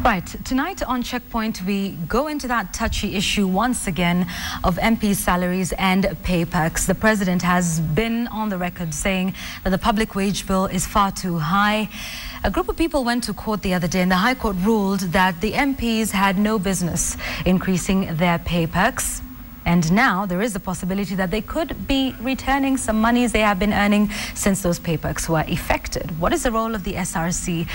Right, tonight on Checkpoint, we go into that touchy issue once again of MP salaries and pay perks. The president has been on the record saying that the public wage bill is far too high. A group of people went to court the other day and the High Court ruled that the MPs had no business increasing their pay perks. And now there is the possibility that they could be returning some monies they have been earning since those pay perks were effected. What is the role of the SRC?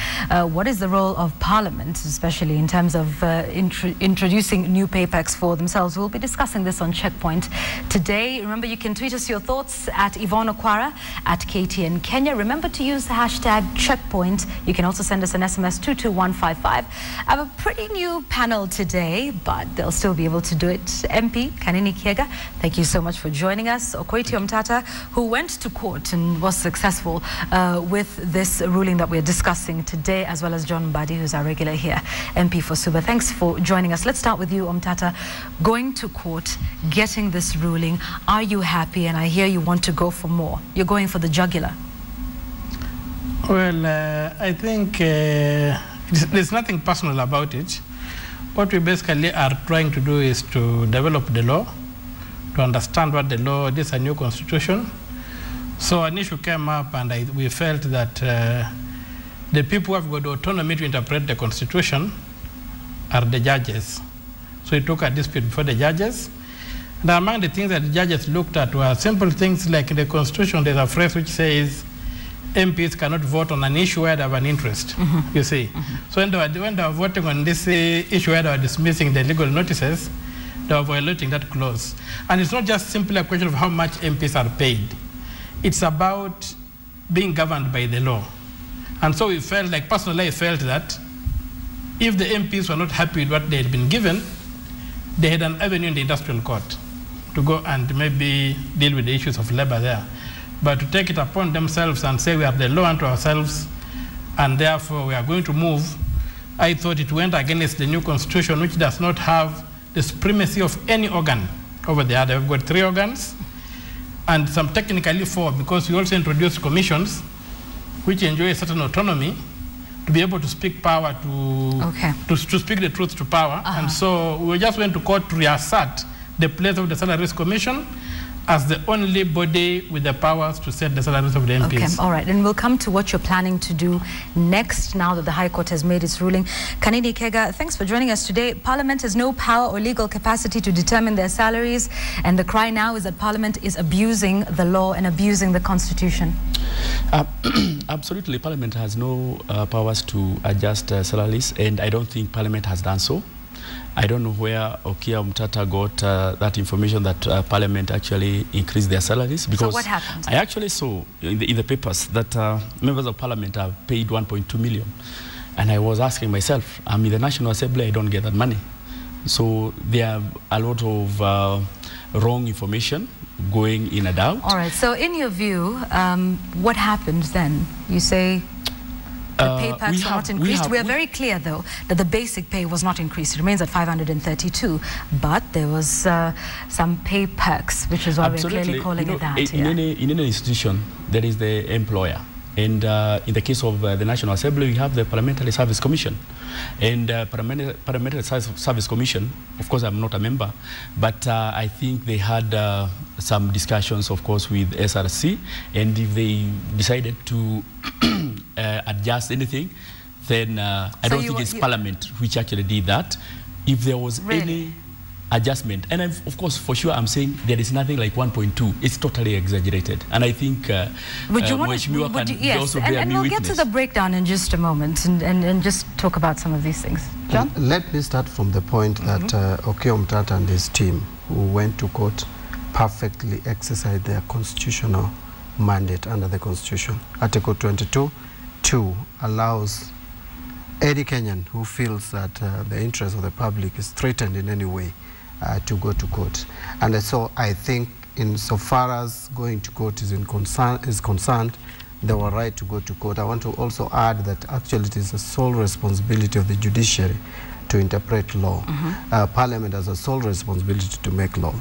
What is the role of Parliament, especially in terms of introducing new pay perks for themselves? We'll be discussing this on Checkpoint today. Remember, you can tweet us your thoughts at Yvonne Okwara, at KTN Kenya. Remember to use the hashtag Checkpoint. You can also send us an SMS 22155. I have a pretty new panel today, but they'll still be able to do it. MP Kanini Kiega, thank you so much for joining us. Okoitio Mtata, who went to court and was successful with this ruling that we're discussing today, as well as John Mbadi, who's our regular here, MP for Suba. Thanks for joining us. Let's start with you, Mtata. Going to court, getting this ruling, are you happy? And I hear you want to go for more. You're going for the jugular. Well, I think there's nothing personal about it. What we basically are trying to do is to develop the law, to understand what the law, this is a new constitution. So an issue came up and we felt that the people who have got the autonomy to interpret the constitution are the judges. So we took a dispute before the judges. And among the things that the judges looked at were simple things like in the constitution, there's a phrase which says, MPs cannot vote on an issue where they have an interest, you see. So when they were voting on this issue where they were dismissing the legal notices, they were violating that clause. And it's not just simply a question of how much MPs are paid. It's about being governed by the law. And so we felt, like personally I felt that if the MPs were not happy with what they had been given, they had an avenue in the industrial court to go and maybe deal with the issues of labor there. But to take it upon themselves and say we are the law unto ourselves and therefore we are going to move, I thought it went against the new constitution, which does not have the supremacy of any organ over the other. We've got 3 organs and some technically 4, because we also introduced commissions which enjoy a certain autonomy to be able to speak power to speak the truth to power. And so we just went to court to reassert the place of the Salaries Commission as the only body with the powers to set the salaries of the MPs. Okay, all right. And we'll come to what you're planning to do next now that the High Court has made its ruling. Kanini Kiega, thanks for joining us today. Parliament has no power or legal capacity to determine their salaries, and the cry now is that Parliament is abusing the law and abusing the Constitution. Absolutely, Parliament has no powers to adjust salaries, and I don't think Parliament has done so. I don't know where Okia Mtata got that information that Parliament actually increased their salaries. Because so what happened? I actually saw in the papers that members of Parliament have paid 1.2 million. And I was asking myself, I'm in the National Assembly, I don't get that money. So there are a lot of wrong information going in and out. All right, so in your view, what happened then? You say the pay perks were not increased. We are very clear, though, that the basic pay was not increased. It remains at 532, but there was some pay perks, which is why we're clearly calling it that. In any institution, there is the employer. And in the case of the National Assembly, we have the Parliamentary Service Commission. And Parliamentary Service Commission, of course, I'm not a member, but I think they had some discussions, of course, with SRC. And if they decided to adjust anything, then I don't think it's Parliament which actually did that. If there was any adjustment, and of course, for sure, I'm saying there is nothing like 1.2. It's totally exaggerated, and I think would you want to, and we'll get to the breakdown in just a moment, and just talk about some of these things. John, let me start from the point that Okia Mtata and his team, who went to court, perfectly exercised their constitutional mandate under the Constitution. Article 22(2) allows any Kenyan who feels that the interest of the public is threatened in any way to go to court. And so I think insofar as going to court is concerned, they were right to go to court. I want to also add that actually it is the sole responsibility of the judiciary to interpret law. Parliament has a sole responsibility to make law.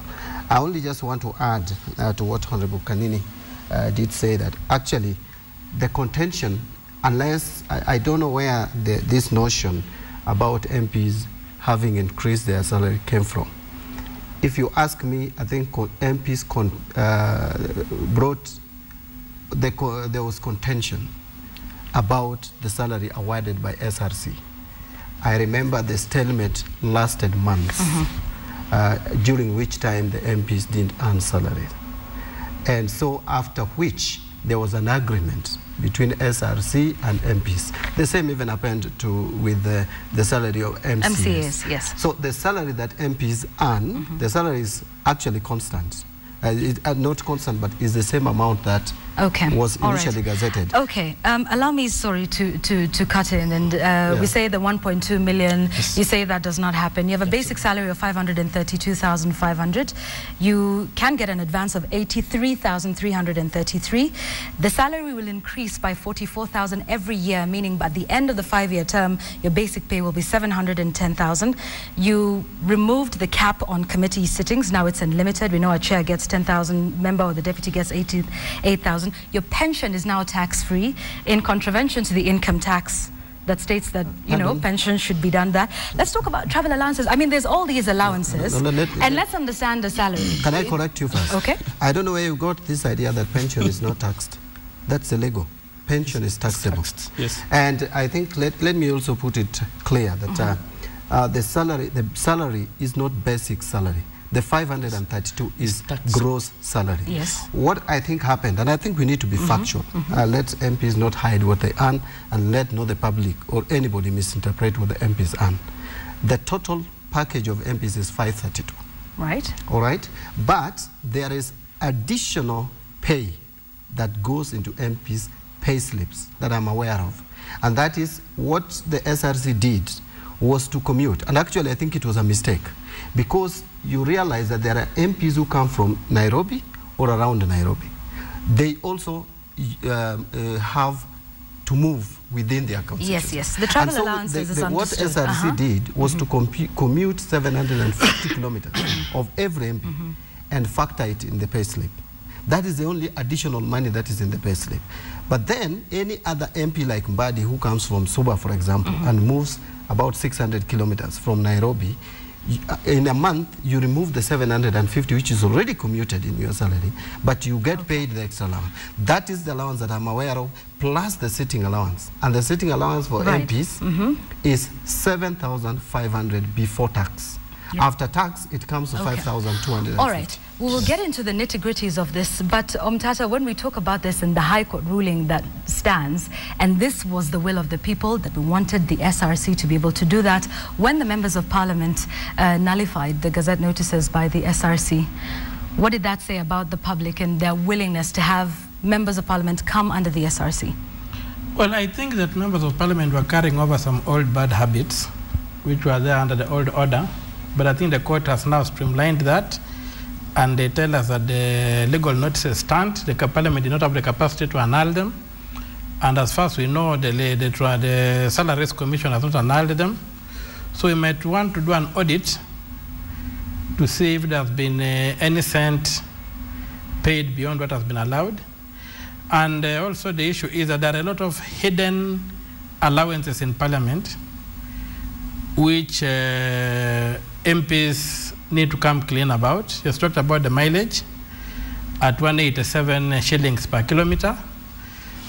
I only just want to add to what Honorable Kanini did say, that actually the contention, unless, I don't know where this notion about MPs having increased their salary came from. If you ask me, I think MPs there was contention about the salary awarded by SRC. I remember the stalemate lasted months, during which time the MPs didn't earn salary. And so after which there was an agreement between SRC and MPs. The same even happened with the salary of MCAs. Yes. So the salary that MPs earn, the salary is actually constant. Not constant, but is the same amount that was initially gazetted. Okay, allow me, sorry, to cut in. And we say the 1.2 million, you say that does not happen. You have a basic salary of 532,500. You can get an advance of 83,333. The salary will increase by 44,000 every year, meaning by the end of the 5-year term, your basic pay will be 710,000. You removed the cap on committee sittings. Now it's unlimited. We know a chair gets 10,000, member or the deputy gets 8,000. Your pension is now tax-free, in contravention to the income tax that states that, you know, pension should be done that. Let's talk about travel allowances. I mean, there's all these allowances, and let's understand the salary. Can I correct you first? Okay. I don't know where you got this idea that pension is not taxed. That's illegal. Pension is taxable. Yes. And I think, let me also put it clear that the salary is not basic salary. The 532 is gross salary. Yes. What I think happened, and I think we need to be factual, let MPs not hide what they earn, and let not the public or anybody misinterpret what the MPs earn. The total package of MPs is 532. Right. All right? But there is additional pay that goes into MPs' pay slips that I'm aware of. And that is what the SRC did was to commute. And actually, I think it was a mistake, because you realize that there are MPs who come from Nairobi or around Nairobi. They also have to move within their constituency. Yes. The travel allowances is understood. What SRC did was to commute 750 kilometers of every MP and factor it in the pay slip. That is the only additional money that is in the pay slip. But then any other MP like Mbadi, who comes from Suba, for example, and moves about 600 kilometers from Nairobi, in a month, you remove the 750, which is already commuted in your salary, but you get paid the extra allowance. That is the allowance that I'm aware of, plus the sitting allowance. And the sitting allowance for MPs is 7,500 before tax. After tax, it comes to 5,250. All right. We will get into the nitty-gritties of this, but Omtata, when we talk about this in the High Court ruling that stands, and this was the will of the people, that we wanted the SRC to be able to do that, when the members of Parliament nullified the Gazette notices by the SRC, what did that say about the public and their willingness to have members of Parliament come under the SRC? Well, I think that members of Parliament were carrying over some old bad habits, which were there under the old order, but I think the court has now streamlined that. And they tell us that the legal notices stand. The Parliament did not have the capacity to annul them. And as far as we know, the Salaries Commission has not annulled them. So we might want to do an audit to see if there has been any cent paid beyond what has been allowed. And also the issue is that there are a lot of hidden allowances in Parliament, which MPs need to come clean about. Just talked about the mileage at 187 shillings per kilometer.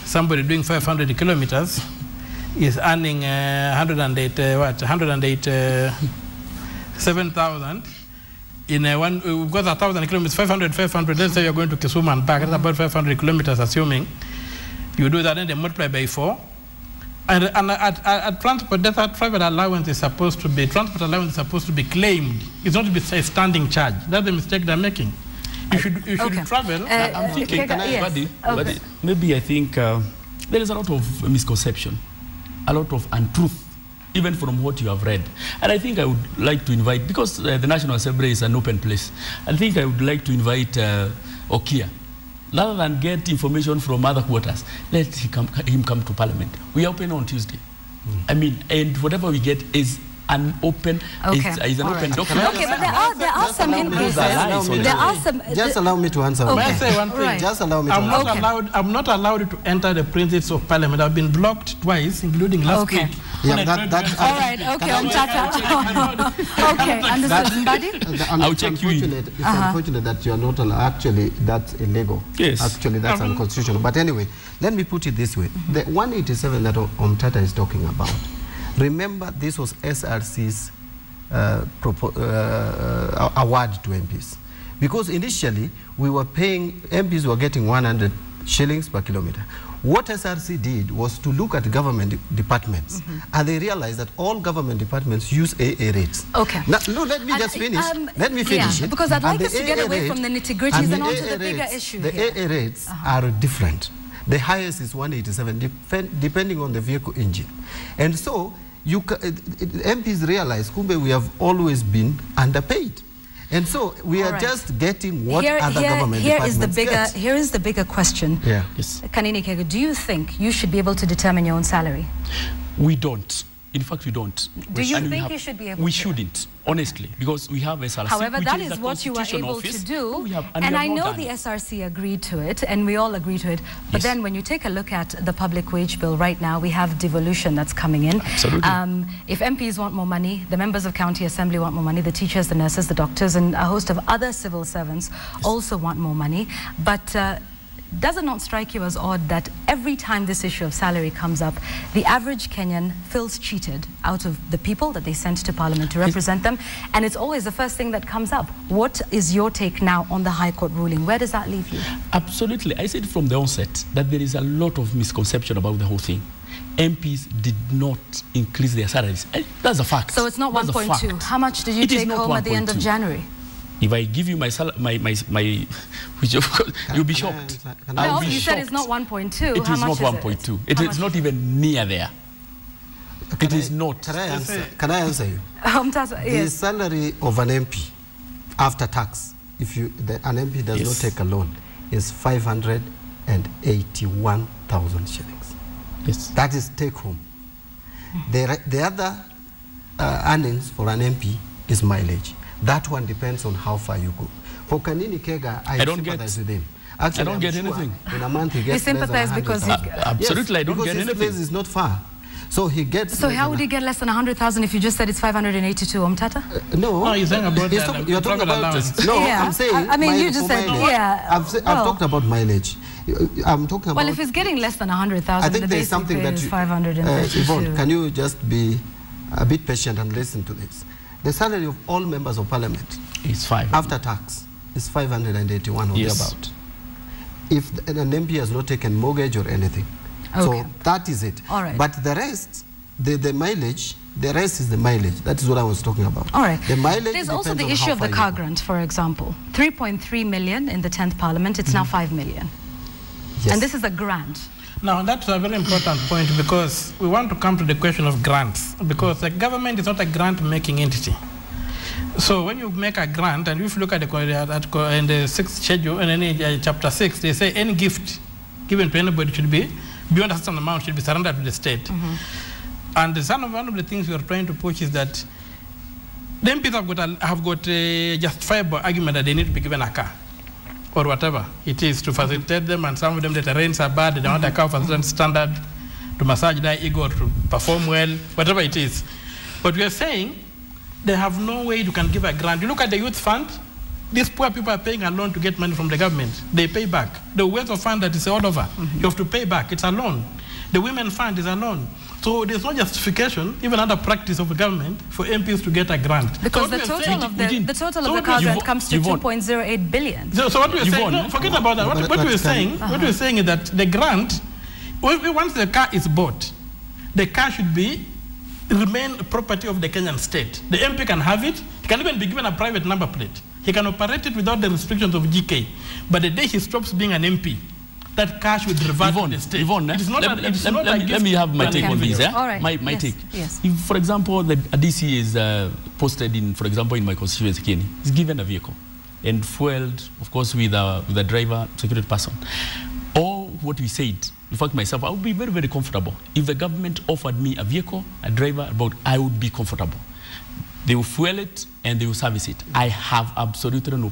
Somebody doing 500 kilometers is earning 7,000 in one, because 1,000 kilometers, 500, let's say you're going to Kisumu and back, that's about 500 kilometers, assuming you do that, and then multiply by 4. And at transport, that private allowance is supposed to be, transport allowance is supposed to be claimed. It's not to be a standing charge. That's the mistake they're making. You should travel. I'm thinking, Buddy, maybe I think there is a lot of misconception, a lot of untruth, even from what you have read. And I think I would like to invite, because the National Assembly is an open place, I think I would like to invite Okia. Rather than get information from other quarters, let him come to Parliament. We are open on Tuesday. I mean, and whatever we get is an open, is an open document. Okay, but there are some MPs. There are some. Just allow me to answer. May I say one thing? Right. Just allow me to answer. I'm not allowed to enter the premises of Parliament. I've been blocked twice, including last week. Yeah, all right, okay, Umtata. Okay, understood. Mbadi? I'll check you in. It's unfortunate that you are not allowed. Actually, that's illegal. Yes. Actually, that's unconstitutional. But anyway, let me put it this way. The 187 that Umtata is talking about, remember this was SRC's award to MPs. Because initially, we were paying, MPs were getting 100 shillings per kilometer. What SRC did was to look at government departments, and they realized that all government departments use AA rates. Okay. Now, no, let me just finish. Let me finish it. Because I'd like us to get away from the nitty-gritties and onto the bigger issue here. The AA rates are different. The highest is 187, depending on the vehicle engine. And so, MPs realize, Kumbe, we have always been underpaid. And so we are just getting what other government departments get. Here is the bigger question. Yeah. Yes. Kanini Kega, do you think you should be able to determine your own salary? We don't. In fact, we don't. Do you think you should be able to? We shouldn't, honestly, because we have SRC. However, that is what you were able to do. And I know the SRC agreed to it, and we all agreed to it. But then when you take a look at the public wage bill right now, we have devolution that's coming in. Absolutely. If MPs want more money, the members of county assembly want more money, the teachers, the nurses, the doctors, and a host of other civil servants also want more money. But does it not strike you as odd that every time this issue of salary comes up, the average Kenyan feels cheated out of the people that they sent to Parliament to represent them? And it's always the first thing that comes up. What is your take now on the High Court ruling? Where does that leave you? Absolutely. I said from the onset that there is a lot of misconception about the whole thing. MPs did not increase their salaries. That's a fact. So it's not 1.2. How much did you take home at the end of January? If I give you my which of course you'll be shocked. No, you said it's not 1.2. It is not 1.2. It is not even near there. It is not. Can I answer you? The salary of an MP after tax, if an MP does not take a loan, is 581,000 shillings. Yes. That is take home. The other earnings for an MP is mileage. That one depends on how far you go. For Kanini Kega, I sympathize with him. Actually, I don't get anything. In a month he gets sympathize because he... Absolutely, I don't get anything. Because his place is not far. So he gets... So how would he get less than 100,000 if you just said it's 582, Umtata? No. You're saying about you're talking about... No, I'm saying... I mean, you just said, I've talked about mileage. I'm talking about... Well, if he's getting less than 100,000, the basic pay is 532. Yvonne, can you just be a bit patient and listen to this? The salary of all members of Parliament is 5 after tax is 581 or thereabout. If an MP has not taken mortgage or anything, so that is it. All right. But the rest, the mileage, the rest is the mileage. That is what I was talking about. All right. The mileage. There's also the issue of the car grant, for example. 3.3 million in the 10th Parliament. It's now 5 million. Yes. And this is a grant. Now, that's a very important point because we want to come to the question of grants because the government is not a grant-making entity. So when you make a grant, and if you look at in the 6th schedule, and in chapter 6, they say any gift given to anybody should be, beyond a certain amount, should be surrendered to the state. And one of the things we are trying to push is that the MPs have got a justifiable argument that they need to be given a car, or whatever it is, to facilitate them, and some of them, the terrains are bad, they don't want a car for a certain standard, to massage their ego, to perform well, whatever it is. But we are saying they have no way you can give a grant. You look at the youth fund, these poor people are paying a loan to get money from the government. They pay back. The wealth fund that is all over, you have to pay back, it's a loan. The women fund is a loan. So there's no justification, even under practice of the government, for MPs to get a grant. Because the total of the car grant comes to 2.08 billion. So what we're saying, no, forget about that. What we're saying is that the grant, once the car is bought, the car should remain property of the Kenyan state. The MP can have it. He can even be given a private number plate. He can operate it without the restrictions of GK. But the day he stops being an MP, that cash would revert to the state. Yvonne, let me have my take on this. All right. My take. Yes. If, for example, a DC is posted in, for example, in my constituency, Kenya, is given a vehicle and fueled, of course, with a driver, security person. Or what we said, in fact, myself, I would be very, very comfortable. If the government offered me a vehicle, a driver, I would be comfortable. They will fuel it and they will service it. I have absolutely no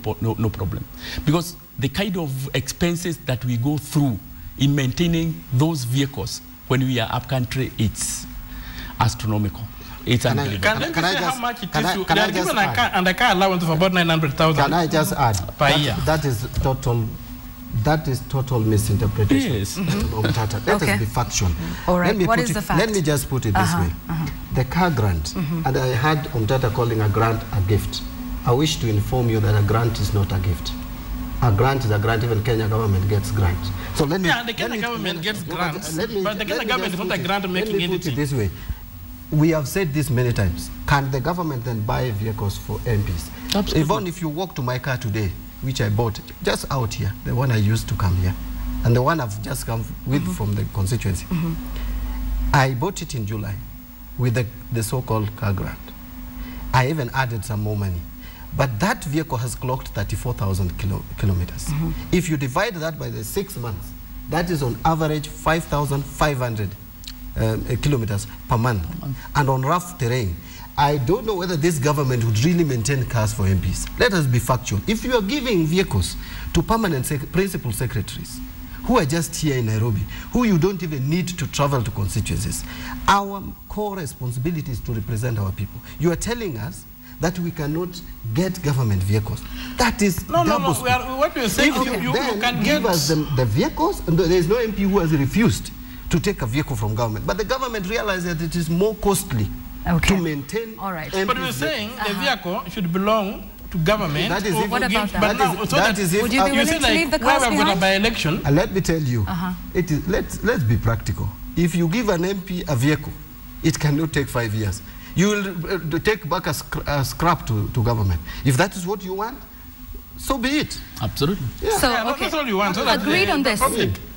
problem. Because the kind of expenses that we go through in maintaining those vehicles when we are up country, it's astronomical. It's unbelievable. Can I say how much it is? They are given a car allowance of about 900,000. Can I just add? Per year. That is total misinterpretation. Yes. Let us be factual. All right. What is the fact? Let me just put it this way. The car grant, and I heard Omtata calling a grant a gift. I wish to inform you that a grant is not a gift. A grant is a grant. Even Kenya government gets grant. So let me. Yeah, the Kenya government gets grants, but the Kenya government is not a grant making anything. Let me put it this way. We have said this many times. Can the government then buy vehicles for MPs? Absolutely. Even if you walk to my car today, which I bought just out here, the one I used to come here, and the one I've just come with from the constituency, I bought it in July with the so-called car grant. I even added some more money. But that vehicle has clocked 34,000 kilometers. If you divide that by the 6 months, that is on average 5,500 kilometers per month. And on rough terrain, I don't know whether this government would really maintain cars for MPs. Let us be factual. If you are giving vehicles to permanent principal secretaries who are just here in Nairobi, who you don't even need to travel to constituencies, our core responsibility is to represent our people. You are telling us that we cannot get government vehicles. That is double speak. What we are saying, you can give us the vehicles, and there is no MP who has refused to take a vehicle from government. But the government realized that it is more costly to maintain. All right. But we're saying the vehicle should belong to government. That is what about that? But now, so that is if would you be willing to leave the cars behind? We're going to buy election. Let me tell you, it is, let's be practical. If you give an MP a vehicle, it cannot take 5 years. You will take back a scrap to government. If that is what you want, so be it. Absolutely. Yeah. So, Yeah, okay. that's all you want. So Agreed on this.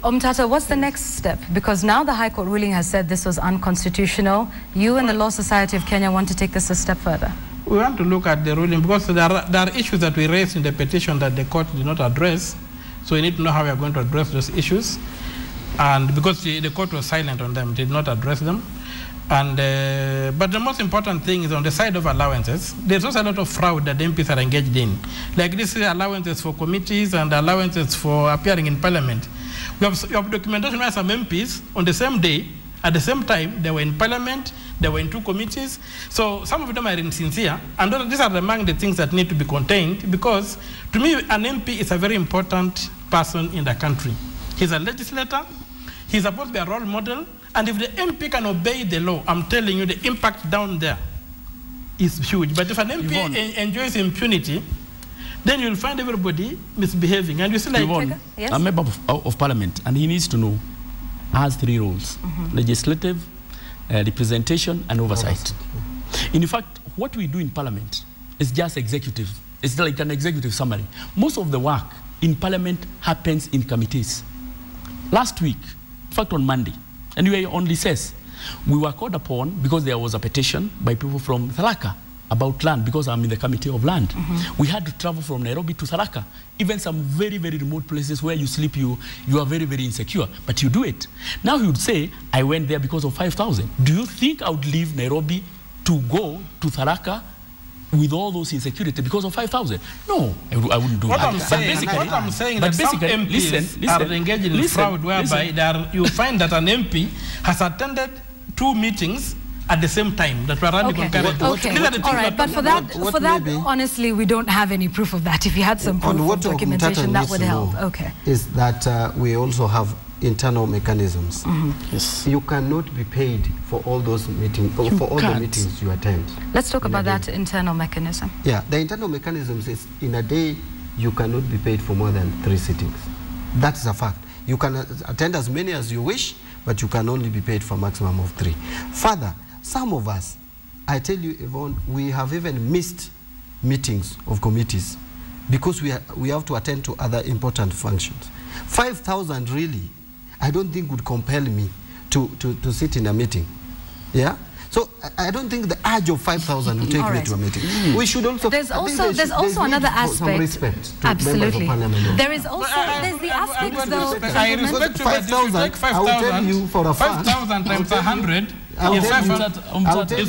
Omtata, what's the next step? Because now the High Court ruling has said this was unconstitutional. You and the Law Society of Kenya want to take this a step further. We want to look at the ruling because there are issues that we raised in the petition that the court did not address. So we need to know how we are going to address those issues. And because the court was silent on them, did not address them. And but the most important thing is on the side of allowances, there's also a lot of fraud that the MPs are engaged in. Like this is allowances for committees and allowances for appearing in parliament. We have documentation where some MPs on the same day, at the same time, they were in parliament, they were in 2 committees. So some of them are insincere. And these are among the things that need to be contained because to me, an MP is a very important person in the country. He's a legislator. He's supposed to be a role model. And if the MP can obey the law, I'm telling you, the impact down there is huge. But if an MP enjoys impunity, then you'll find everybody misbehaving. And you see, like, yes? a member of parliament, and he needs to know, has 3 roles: legislative, representation, and oversight. In fact, what we do in parliament is just executive. It's like an executive summary. Most of the work in parliament happens in committees. Last week, in fact on Monday, and we were on recess, we were called upon because there was a petition by people from Tharaka about land, because I'm in the committee of land. We had to travel from Nairobi to Tharaka, even some very, very remote places where you sleep, you are very, very insecure, but you do it. Now he would say, I went there because of 5,000. Do you think I would leave Nairobi to go to Tharaka with all those insecurity because of 5,000? No, I wouldn't do that. What I'm saying is that some MPs are engaged in fraud whereby you find that an MP has attended 2 meetings at the same time that were running concurrently. All right, but for that, honestly, we don't have any proof of that. If you had some proof of documentation, that would help. Okay. Is that we also have internal mechanisms. Yes. You cannot be paid for all those meetings, for all the meetings you attend. Let's talk about that internal mechanism. Yeah, the internal mechanisms is in a day you cannot be paid for more than 3 sittings. That is a fact. You can attend as many as you wish, but you can only be paid for a maximum of 3. Further, some of us, I tell you, Yvonne, we have even missed meetings of committees because we have to attend to other important functions. 5,000 really, I don't think would compel me to sit in a meeting. Yeah? So I don't think the urge of 5,000 will take me to a meeting. We should also... There's also another aspect. Some respect to Absolutely. members of parliament. There is also there's the aspects though. I respect you, but if you take 5,000, I will tell you for a fact. 5,000 times 100 is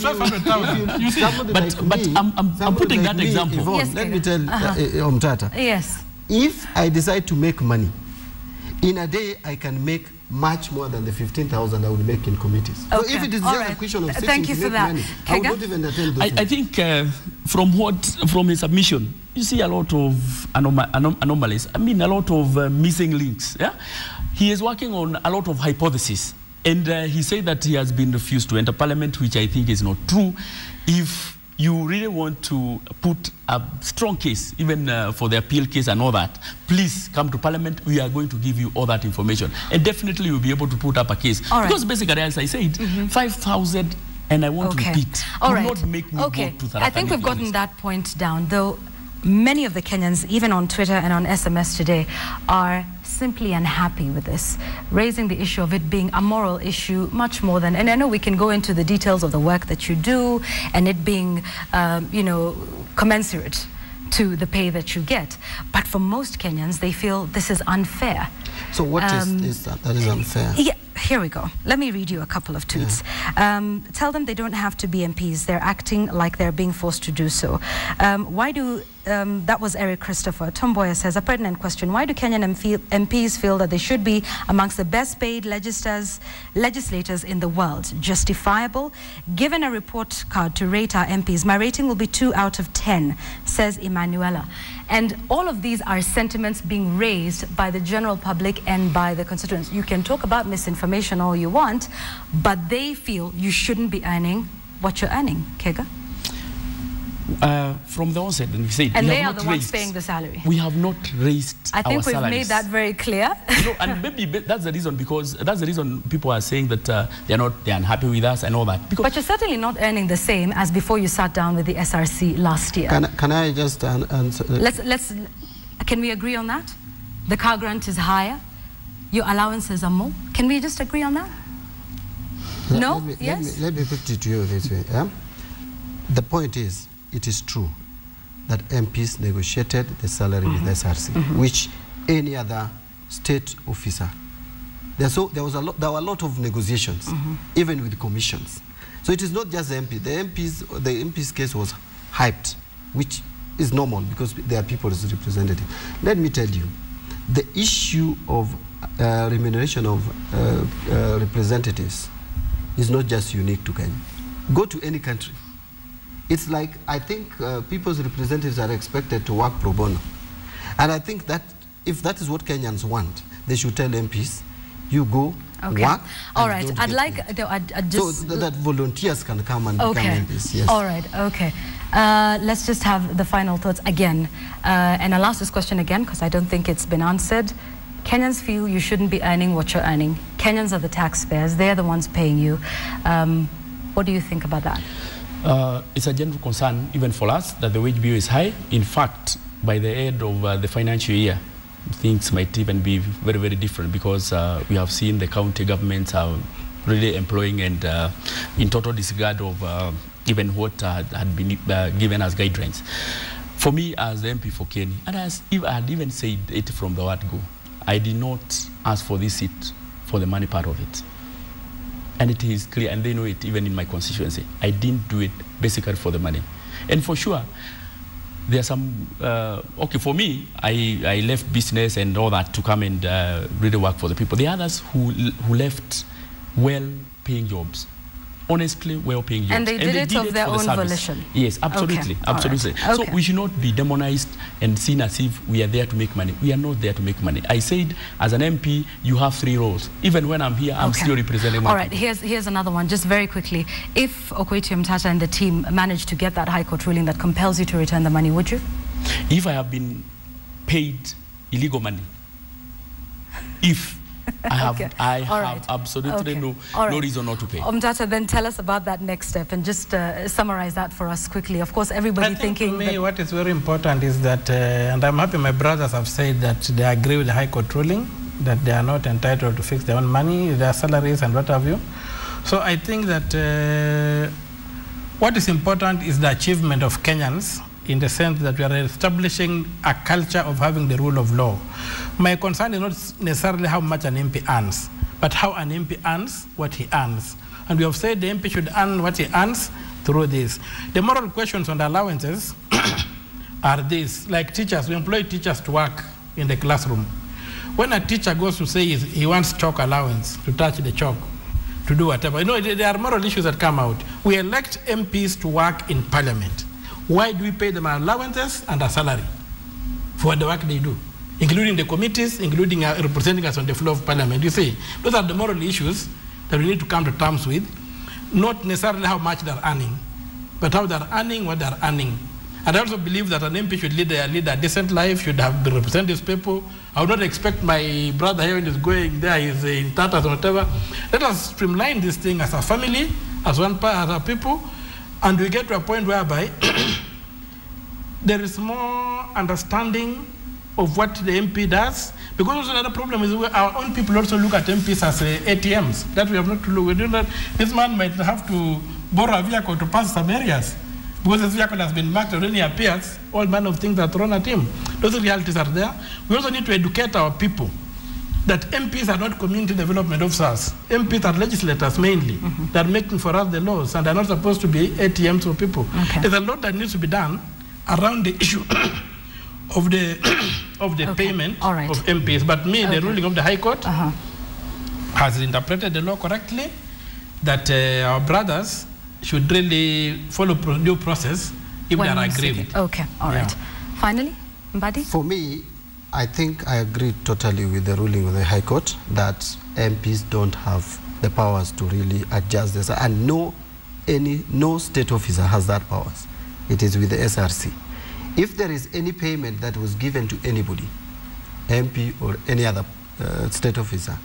500,000. You see, but I'm putting that example. Yvonne, yes, let me tell Mtata. Yes. If I decide to make money, in a day I can make much more than the 15,000 I would make in committees. Okay. So if it is just a question of sitting to make money, I would not even attend those I think from his submission, you see a lot of anomalies. I mean, a lot of missing links. Yeah, he is working on a lot of hypotheses, and he said that he has been refused to enter parliament, which I think is not true. If you really want to put a strong case, even for the appeal case and all that, please come to parliament. We are going to give you all that information. And definitely you'll be able to put up a case. Because basically, as I said, 5,000, and I want to repeat, not make me go to Tharaka. I think we've gotten that point down, though many of the Kenyans, even on Twitter and on SMS today, are simply unhappy with this, raising the issue of it being a moral issue much more than, and I know we can go into the details of the work that you do and it being, you know, commensurate to the pay that you get. But for most Kenyans, they feel this is unfair. So what is that? That is unfair. Yeah, here we go. Let me read you a couple of tweets. Yeah. Tell them they don't have to be MPs. They're acting like they're being forced to do so. Why do, that was Eric Christopher. Tomboya says, a pertinent question. Why do Kenyan MPs feel that they should be amongst the best paid legislators in the world? Justifiable? Given a report card to rate our MPs, my rating will be 2 out of 10, says Emanuela. And all of these are sentiments being raised by the general public and by the constituents. You can talk about misinformation all you want, but they feel you shouldn't be earning what you're earning. Kega? From the onset, and we said, and they are the ones paying the salary. We have not raised I think we've made that very clear. No, and maybe that's the reason, because that's the reason people are saying that they're unhappy with us and all that. Because but you're certainly not earning the same as before you sat down with the SRC last year. Can I just answer? Can we agree on that? The car grant is higher. Your allowances are more. Can we just agree on that? No? Yes? Let me put it to you this way. Yeah? The point is, it is true that MPs negotiated the salary with SRC, which any other state officer. There were a lot of negotiations, even with commissions. So it is not just the MP. The MP's case was hyped, which is normal because there are people as representative. Let me tell you, the issue of remuneration of representatives is not just unique to Kenya. Go to any country. It's like, I think people's representatives are expected to work pro bono. And I think that if that is what Kenyans want, they should tell MPs, you go, work. All right, I'd like, so that volunteers can come and become MPs. Yes. All right, okay. Let's just have the final thoughts again. And I'll ask this question again because I don't think it's been answered. Kenyans feel you shouldn't be earning what you're earning. Kenyans are the taxpayers. They're the ones paying you. What do you think about that? It's a general concern, even for us, that the wage bill is high. In fact, by the end of the financial year, things might even be very, very different because we have seen the county governments are really employing and in total disregard of even what had been given as guidelines. For me, as the MP for Kenya, and as if I had even said it from the word go, I did not ask for this seat for the money part of it. And it is clear, and they know it even in my constituency. I didn't do it basically for the money. And for sure, there are some, okay, for me, I left business and all that to come and really work for the people. The others who left well-paying jobs, honestly well-paying jobs. And they did it of their own volition. Yes, absolutely, absolutely. Right. So we should not be demonized and seen as if we are there to make money. We are not there to make money. I said, as an MP, you have 3 roles. Even when I'm here, I'm still representing my people. Here's another one, just very quickly. If Okoitiam Mtata and the team managed to get that High Court ruling that compels you to return the money, would you? If I have been paid illegal money, I have absolutely no reason not to pay. Mtata, then tell us about that next step and just summarize that for us quickly. Of course, everybody thinking... To me, what is very important is that, and I'm happy my brothers have said that they agree with the High Court ruling, that they are not entitled to fix their own money, their salaries and what have you. So I think that what is important is the achievement of Kenyans in the sense that we are establishing a culture of having the rule of law. My concern is not necessarily how much an MP earns, but how an MP earns what he earns. And we have said the MP should earn what he earns through this. The moral questions on the allowances are these, like teachers, we employ teachers to work in the classroom. When a teacher goes to say he wants chalk allowance, to touch the chalk, to do whatever, you know, there are moral issues that come out. We elect MPs to work in parliament. Why do we pay them allowances and a salary for the work they do, including the committees, including representing us on the floor of parliament? You see, those are the moral issues that we need to come to terms with, not necessarily how much they're earning, but how they're earning, what they're earning. And I also believe that an MP should lead a decent life, should have represent his people. I would not expect my brother here when he's going there, he's in Tatas or whatever. Let us streamline this thing as a family, as one part, as a people, and we get to a point whereby there is more understanding of what the MP does. Because also another problem is our own people also look at MPs as ATMs. That we have not to look. We do that. This man might have to borrow a vehicle to pass some areas. Because this vehicle has been marked already appears, all manner of things are thrown at him. Those realities are there. We also need to educate our people that MPs are not community development officers. MPs are legislators mainly. They're making for us the laws, and they're not supposed to be ATMs for people. Okay. There's a lot that needs to be done around the issue of the payment of MPs. But the ruling of the High Court has interpreted the law correctly, that our brothers should really follow due process if they are aggrieved. Okay, all right. Finally, Mbadi? For me, I think I agree totally with the ruling of the High Court that MPs don't have the powers to really adjust this, and no state officer has that powers. It is with the SRC. If there is any payment that was given to anybody, MP or any other state officer,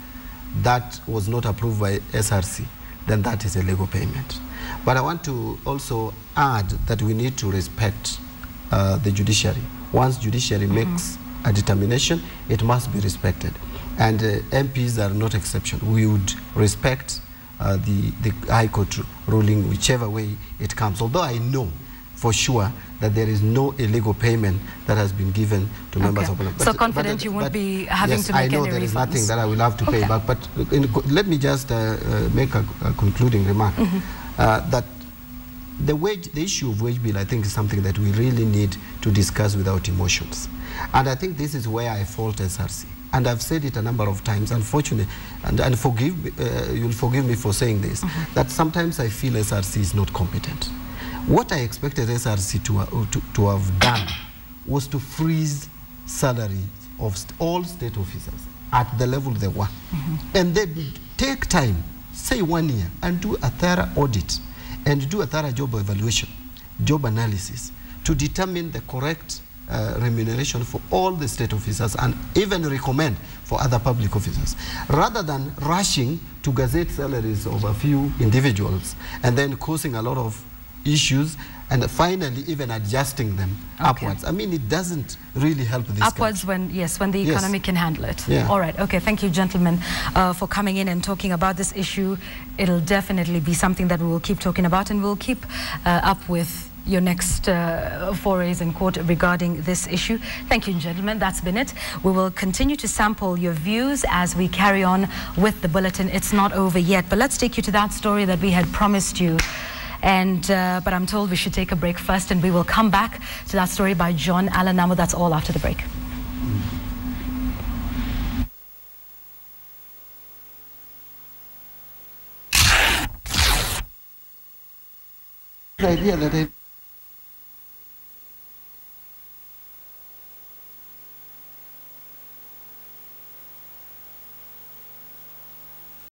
that was not approved by SRC, then that is a legal payment. But I want to also add that we need to respect the judiciary. Once judiciary makes a determination, it must be respected. And MPs are not exception. We would respect the High Court ruling whichever way it comes. Although I know for sure that there is no illegal payment that has been given to members of parliament. So confident you won't be having to make any refunds? Yes, I know there is nothing that I will have to pay back. But let me just make a concluding remark. That the issue of wage bill, I think, is something that we really need to discuss without emotions. And I think this is where I fault SRC. And I've said it a number of times, unfortunately, and you'll forgive me for saying this, that sometimes I feel SRC is not competent. What I expected SRC to have done was to freeze salary of all state officers at the level they were. And then take time, say 1 year, and do a thorough audit and do a thorough job evaluation, job analysis, to determine the correct remuneration for all the state officers and even recommend for other public officers, rather than rushing to gazette salaries of a few individuals and then causing a lot of issues and finally even adjusting them upwards. I mean, it doesn't really help this upwards country. when the economy can handle it. Yeah. All right. Okay. Thank you, gentlemen, for coming in and talking about this issue. It'll definitely be something that we will keep talking about, and we'll keep up with your next forays in court regarding this issue. Thank you, gentlemen. That's been it. We will continue to sample your views as we carry on with the bulletin. It's not over yet, but let's take you to that story that we had promised you. And but I'm told we should take a break first, and we will come back to that story by John Allen Namu. That's all after the break. The idea that